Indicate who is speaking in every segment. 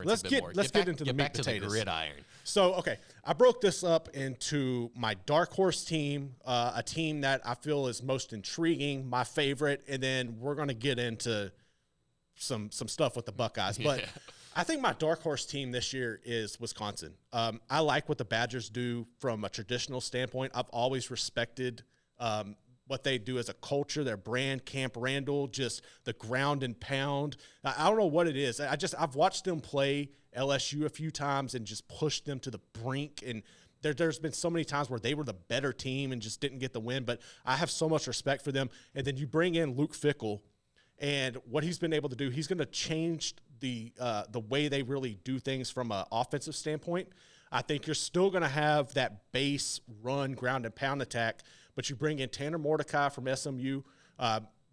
Speaker 1: Let's get into the meat
Speaker 2: back
Speaker 1: potatoes.
Speaker 2: to the gridiron.
Speaker 1: So, okay, I broke this up into my dark horse team, a team that I feel is most intriguing, my favorite, and then we're going to get into some stuff with the Buckeyes. But I think my dark horse team this year is Wisconsin. I like what the Badgers do from a traditional standpoint. I've always respected what they do as a culture, their brand, Camp Randall, just the ground and pound. I don't know what it is. I've watched them play LSU a few times and just pushed them to the brink. And there's been so many times where they were the better team and just didn't get the win. But I have so much respect for them. And then you bring in Luke Fickle, and what he's been able to do, he's going to change the way they really do things from an offensive standpoint. I think you're still going to have that base run, ground and pound attack, but you bring in Tanner Mordecai from SMU.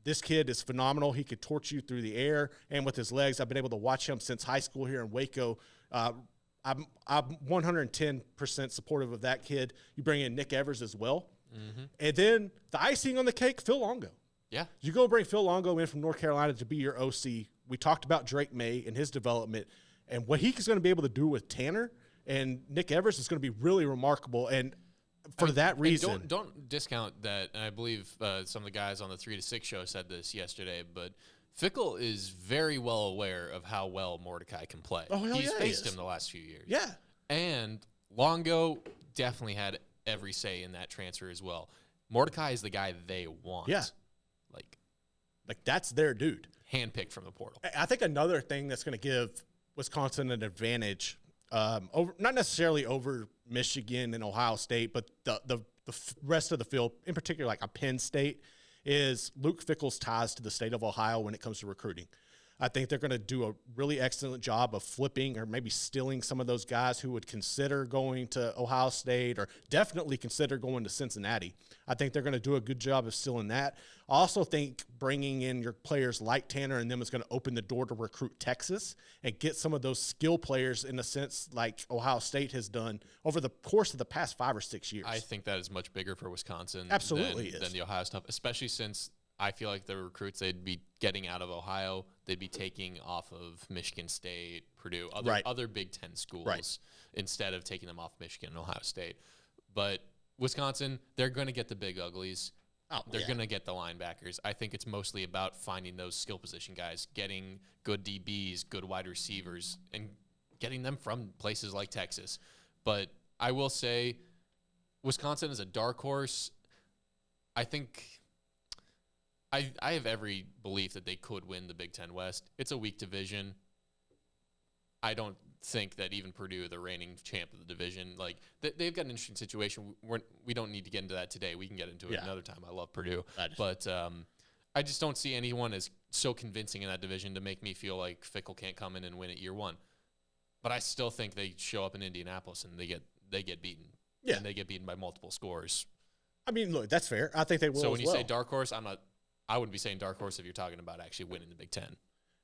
Speaker 1: This kid is phenomenal. He could torch you through the air and with his legs. I've been able to watch him since high school here in Waco. I'm 110% supportive of that kid. You bring in Nick Evers as well. Mm-hmm. And then the icing on the cake, Phil Longo.
Speaker 2: Yeah.
Speaker 1: You go bring Phil Longo in from North Carolina to be your OC. We talked about Drake May and his development, and what he's going to be able to do with Tanner and Nick Evers is going to be really remarkable. And for that reason,
Speaker 2: don't discount that. And I believe some of the guys on the 3 to 6 show said this yesterday, but Fickle is very well aware of how well Mordecai can play.
Speaker 1: Oh, hell
Speaker 2: He's
Speaker 1: yeah,
Speaker 2: faced
Speaker 1: he is.
Speaker 2: him the last few years.
Speaker 1: Yeah.
Speaker 2: And Longo definitely had every say in that transfer as well. Mordecai is the guy they want.
Speaker 1: Yeah. Like that's their dude.
Speaker 2: Handpicked from the portal.
Speaker 1: I think another thing that's going to give Wisconsin an advantage, over not necessarily over Michigan and Ohio State, but the rest of the field, in particular like a Penn State, is Luke Fickle's ties to the state of Ohio when it comes to recruiting. I think they're going to do a really excellent job of flipping or maybe stealing some of those guys who would consider going to Ohio State or definitely consider going to Cincinnati. I think they're going to do a good job of stealing that. I also think bringing in your players like Tanner and them is going to open the door to recruit Texas and get some of those skill players in a sense like Ohio State has done over the course of the past 5 or 6 years.
Speaker 2: I think that is much bigger for Wisconsin
Speaker 1: Absolutely
Speaker 2: than the Ohio stuff, especially since I feel like the recruits they'd be getting out of Ohio, they'd be taking off of Michigan State, Purdue, other Big Ten schools instead of taking them off Michigan and Ohio State. But Wisconsin, they're going to get the big uglies. They're going to get the linebackers. I think it's mostly about finding those skill position guys, getting good DBs, good wide receivers, and getting them from places like Texas. But I will say Wisconsin is a dark horse. I think I have every belief that they could win the Big Ten West. It's a weak division. I don't think that even Purdue, the reigning champ of the division, like they've got an interesting situation. We don't need to get into that today. We can get into it another time. I love Purdue, but I just don't see anyone as so convincing in that division to make me feel like Fickle can't come in and win it year one. But I still think they show up in Indianapolis and they get beaten. Yeah, and they get beaten by multiple scores.
Speaker 1: I mean, look, that's fair. I think they will.
Speaker 2: So when you say dark horse, I wouldn't be saying dark horse if you're talking about actually winning the Big Ten.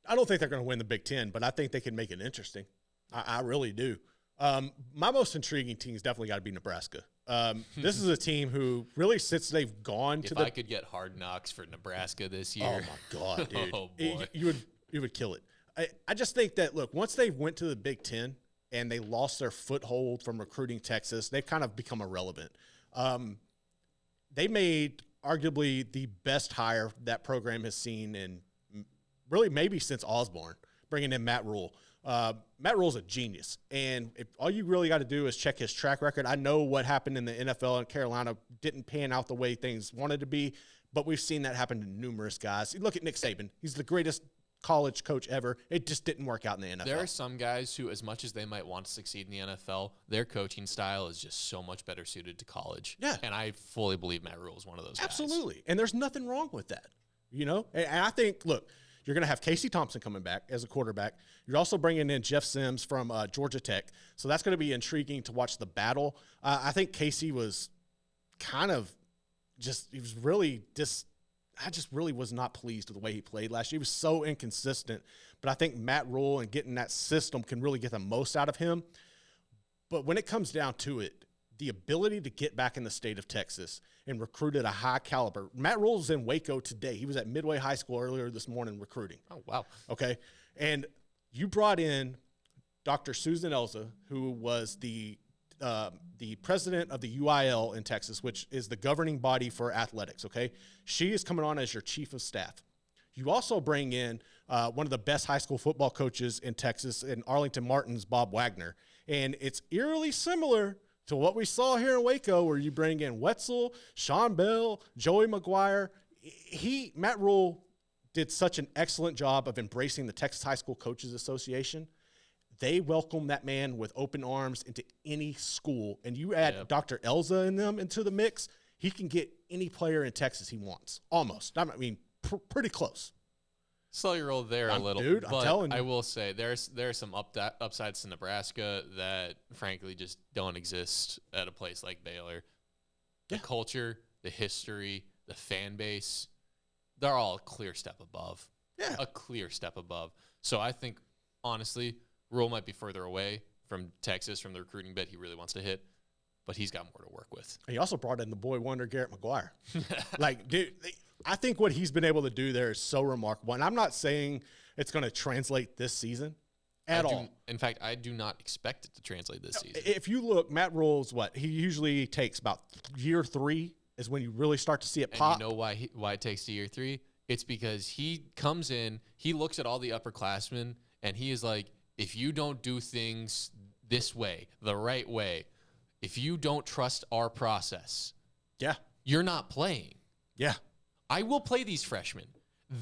Speaker 1: I don't think they're going to win the Big Ten, but I think they can make it interesting. I really do. My most intriguing team has definitely got to be Nebraska. This is a team who really, since they've gone to
Speaker 2: I could get Hard Knocks for Nebraska this year.
Speaker 1: Oh, my God, dude.
Speaker 2: Oh, boy.
Speaker 1: You would kill it. I just think that, look, once they went to the Big Ten and they lost their foothold from recruiting Texas, they've kind of become irrelevant. They made arguably the best hire that program has seen in really maybe since Osborne, bringing in Matt Rule. Matt Rule's a genius, and if all you really got to do is check his track record. I know what happened in the NFL in Carolina didn't pan out the way things wanted to be, but we've seen that happen to numerous guys. You look at Nick Saban. He's the greatest college coach ever. It just didn't work out in the NFL.
Speaker 2: There are some guys who, as much as they might want to succeed in the NFL, their coaching style is just so much better suited to college.
Speaker 1: Yeah.
Speaker 2: And I fully believe Matt Rule is one of those guys.
Speaker 1: Absolutely. And there's nothing wrong with that. You know? And I think, look, you're going to have Casey Thompson coming back as a quarterback. You're also bringing in Jeff Sims from Georgia Tech. So that's going to be intriguing to watch the battle. I think Casey was kind of he was really I just really was not pleased with the way he played last year. He was so inconsistent. But I think Matt Rule and getting that system can really get the most out of him. But when it comes down to it, the ability to get back in the state of Texas and recruit at a high caliber. Matt Rule's in Waco today. He was at Midway High School earlier this morning recruiting.
Speaker 2: Oh, wow.
Speaker 1: Okay. And you brought in Dr. Susan Elza, who was the president of the UIL in Texas, which is the governing body for athletics, okay? She is coming on as your chief of staff. You also bring in one of the best high school football coaches in Texas, in Arlington Martin's Bob Wagner. And it's eerily similar to what we saw here in Waco, where you bring in Wetzel, Sean Bell, Joey McGuire. Matt Rule did such an excellent job of embracing the Texas High School Coaches Association. They welcome that man with open arms into any school. And you add Dr. Elza in them into the mix, he can get any player in Texas he wants. Almost. I mean, pretty close.
Speaker 2: Slow your roll there a little.
Speaker 1: Dude,
Speaker 2: but
Speaker 1: I'm telling you.
Speaker 2: I will say there's some upsides to Nebraska that, frankly, just don't exist at a place like Baylor. The culture, the history, the fan base, they're all a clear step above.
Speaker 1: Yeah.
Speaker 2: A clear step above. So I think, honestly, Rule might be further away from Texas, from the recruiting bit he really wants to hit, but he's got more to work with.
Speaker 1: He also brought in the boy wonder, Garrett McGuire. Like, dude, I think what he's been able to do there is so remarkable. And I'm not saying it's going to translate this season at all.
Speaker 2: In fact, I do not expect it to translate this season.
Speaker 1: If you look, Matt Rule's he usually takes about year 3 is when you really start to see it pop.
Speaker 2: And you know why it takes to year 3? It's because he comes in, he looks at all the upperclassmen, and he is like, if you don't do things this way, the right way, if you don't trust our process, you're not playing.
Speaker 1: Yeah.
Speaker 2: I will play these freshmen.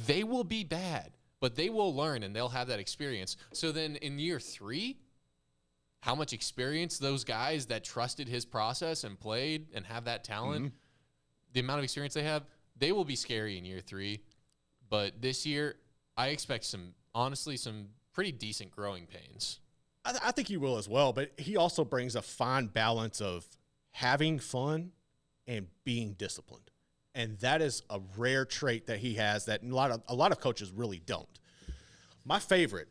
Speaker 2: They will be bad, but they will learn and they'll have that experience. So then in year 3, how much experience those guys that trusted his process and played and have that talent, the amount of experience they have, they will be scary in year 3. But this year, I expect some pretty decent growing pains.
Speaker 1: I think he will as well, but he also brings a fine balance of having fun and being disciplined. And that is a rare trait that he has that a lot of coaches really don't. My favorite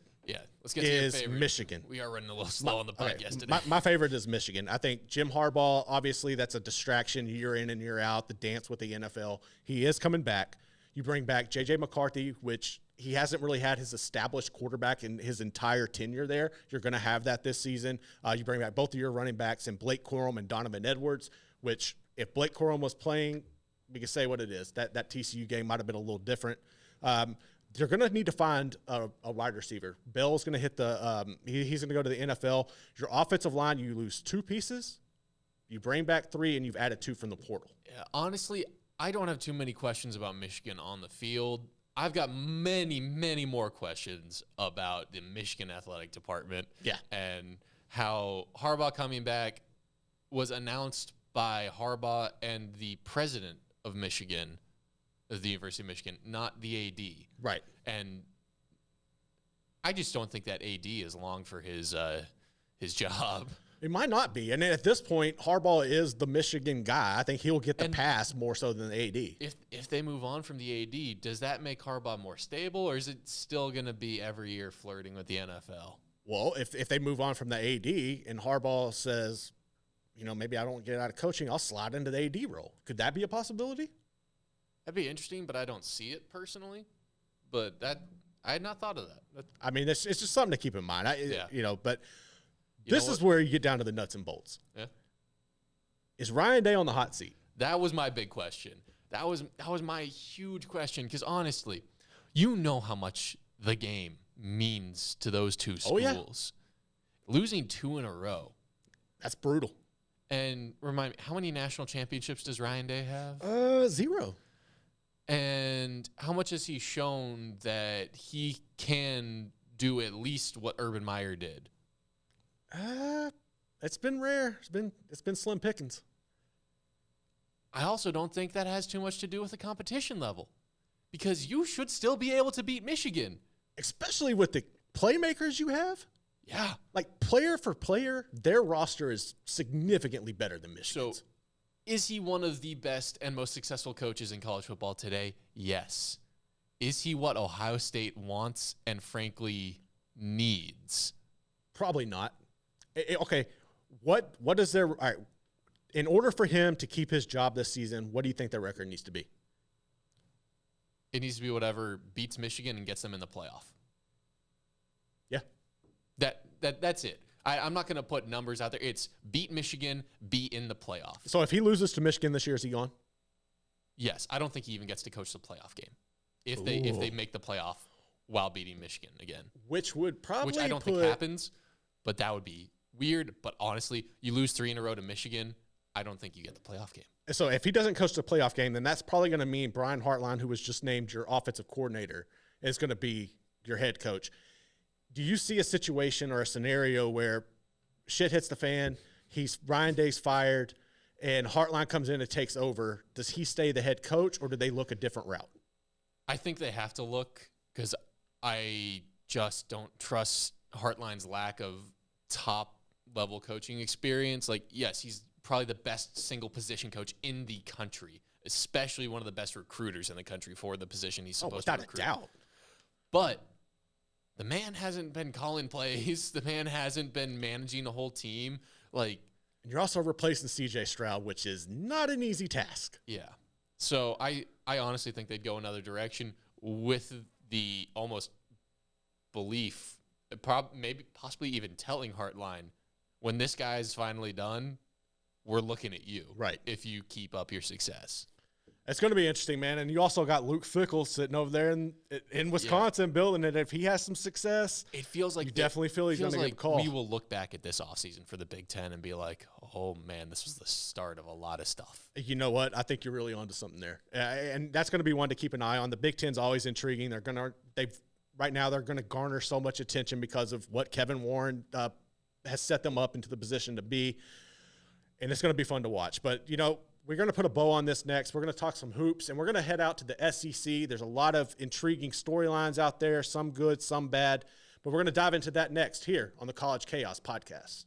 Speaker 2: let's get to your favorite.
Speaker 1: Michigan.
Speaker 2: We are running a little slow on the podcast today.
Speaker 1: My favorite is Michigan. I think Jim Harbaugh, obviously, that's a distraction year in and year out, the dance with the NFL. He is coming back. You bring back J.J. McCarthy, which he hasn't really had his established quarterback in his entire tenure there. You're going to have that this season. You bring back both of your running backs in Blake Corum and Donovan Edwards, which if Blake Corum was playing, we can say what it is. That TCU game might have been a little different. They're going to need to find a wide receiver. Bell's going to hit he's going to go to the NFL. Your offensive line, you lose 2 pieces. You bring back 3, and you've added 2 from the portal.
Speaker 2: Yeah, honestly, I don't have too many questions about Michigan on the field. I've got many, many more questions about the Michigan athletic department.
Speaker 1: Yeah.
Speaker 2: And how Harbaugh coming back was announced by Harbaugh and the president of Michigan, of the University of Michigan, not the AD.
Speaker 1: Right.
Speaker 2: And I just don't think that AD is long for his job.
Speaker 1: It might not be. And at this point, Harbaugh is the Michigan guy. I think he'll get the pass more so than the AD.
Speaker 2: If they move on from the AD, does that make Harbaugh more stable, or is it still going to be every year flirting with the NFL?
Speaker 1: Well, if they move on from the AD and Harbaugh says, maybe I don't get out of coaching, I'll slide into the AD role. Could that be a possibility?
Speaker 2: That'd be interesting, but I don't see it personally. But I had not thought of that.
Speaker 1: I mean, it's just something to keep in mind. But this is
Speaker 2: what?
Speaker 1: where you get down to the nuts and bolts.
Speaker 2: Yeah.
Speaker 1: Is Ryan Day on the hot seat?
Speaker 2: That was my big question. That was my huge question, because honestly, you know how much the game means to those 2 schools.
Speaker 1: Yeah.
Speaker 2: Losing 2 in a row.
Speaker 1: That's brutal.
Speaker 2: And remind me, how many national championships does Ryan Day have?
Speaker 1: 0.
Speaker 2: And how much has he shown that he can do at least what Urban Meyer did?
Speaker 1: It's been rare. It's been slim pickings.
Speaker 2: I also don't think that has too much to do with the competition level, because you should still be able to beat Michigan,
Speaker 1: especially with the playmakers you have.
Speaker 2: Yeah,
Speaker 1: like player for player, their roster is significantly better than Michigan's.
Speaker 2: So, is he one of the best and most successful coaches in college football today? Yes. Is he what Ohio State wants and frankly needs?
Speaker 1: Probably not. Okay, what is their all right? In order for him to keep his job this season, what do you think their record needs to be?
Speaker 2: It needs to be whatever beats Michigan and gets them in the playoff.
Speaker 1: Yeah.
Speaker 2: That's it. I'm not going to put numbers out there. It's beat Michigan, be in the playoff.
Speaker 1: So if he loses to Michigan this year, is he gone?
Speaker 2: Yes. I don't think he even gets to coach the playoff game if they make the playoff while beating Michigan again.
Speaker 1: Which I
Speaker 2: don't think happens, but that would be weird. But honestly, you lose 3 in a row to Michigan, I don't think you get the playoff game.
Speaker 1: So if he doesn't coach the playoff game, then that's probably going to mean Brian Hartline, who was just named your offensive coordinator, is going to be your head coach. Do you see a situation or a scenario where shit hits the fan, Ryan Day's fired, and Hartline comes in and takes over? Does he stay the head coach, or do they look a different route?
Speaker 2: I think they have to look, because I just don't trust Hartline's lack of top-level coaching experience. Like, yes, he's probably the best single position coach in the country, especially one of the best recruiters in the country for the position he's supposed to recruit.
Speaker 1: Without a doubt.
Speaker 2: But the man hasn't been calling plays. The man hasn't been managing a whole team. Like,
Speaker 1: and you're also replacing C.J. Stroud, which is not an easy task.
Speaker 2: Yeah. So I honestly think they'd go another direction with the almost belief, possibly even telling Hartline, when this guy's finally done, we're looking at you.
Speaker 1: Right.
Speaker 2: If you keep up your success.
Speaker 1: It's going to be interesting, man. And you also got Luke Fickle sitting over there in Wisconsin building it. If he has some success,
Speaker 2: it feels like
Speaker 1: you definitely feel he's going to get a call.
Speaker 2: We will look back at this offseason for the Big Ten and be like, oh, man, this was the start of a lot of stuff.
Speaker 1: You know what? I think you're really onto something there. And that's going to be one to keep an eye on. The Big Ten's always intriguing. Right now they're going to garner so much attention because of what Kevin Warren has set them up into the position to be. And it's going to be fun to watch. But, we're going to put a bow on this next. We're going to talk some hoops, and we're going to head out to the SEC. There's a lot of intriguing storylines out there, some good, some bad. But we're going to dive into that next here on the College Chaos Podcast.